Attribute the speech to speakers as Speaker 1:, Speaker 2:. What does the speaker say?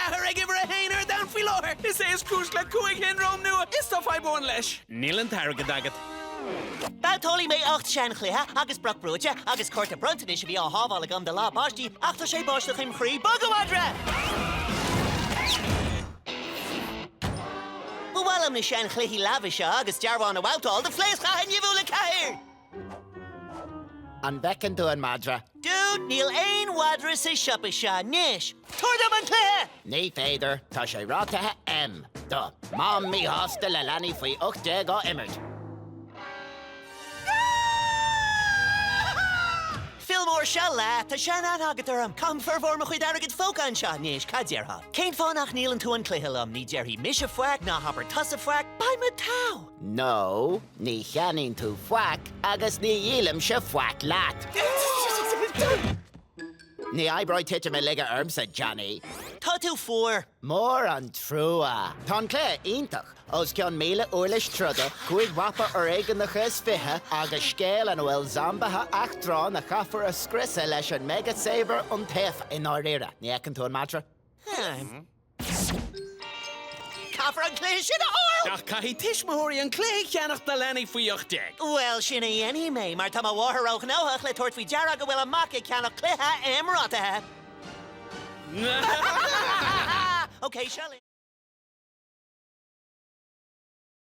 Speaker 1: cahar ag ibre héanaar dan fí láthir. Is éis cúis le cuaig hen róm nua. Is tá fáibón leis. Níl an targad agat.
Speaker 2: Bátólaí mé 8 sean cluiche agus broc brúte agus cuirta bronta is bhí á hábháil agam de lá báistí ach tá sé báiste chuim chrí bagamadra. Bhfuilm na sean chluichí labha seo agus dearbháin a bhhatáil de phléascha hen bhúla cair.
Speaker 3: An bhecin tú an madra.
Speaker 2: Dude, níl aon wadra sa siopa seo níis. Tuairdam an cluiche!
Speaker 3: Ní féidir, tá sé rátathe Do, mám mí hásta le leanaí faoi 8 á imirt.
Speaker 2: Filmór se le, tá sean anhagat arm. Cam fervór mo chuid agad fócan seo níis cadéartha. Céim fánach níl an tú an cluichelam ní dearhí mise foiag ná habar tusa foiag baim me tau.
Speaker 3: No, ní cheanín tú foic agus ní dílim se foic leat. Ní aibráid tiite me lige armsa, Johnny.
Speaker 2: Tá tú fuór.
Speaker 3: Mór an trúa. Tá clé ítach os ceann míle uirlis truda chuig wapa ar éigen na chus fithe agus scéal an bhfuil zambathe achtrán a chafar a scrisa leis an mega saber an taobh in áiríire. Ní ecinn tú an matra?
Speaker 2: Cafar an cluiche sin áil!
Speaker 1: Ach caithí tismóirí an clé ceannach na leanaí faoi 8.
Speaker 2: Well, sinna dhéanaí mé, mar tá má bhátharóch nóach le tuairt faoi dearag go bhfuil amach ag ceannach cluiche imrátathe. Okay, Shelley.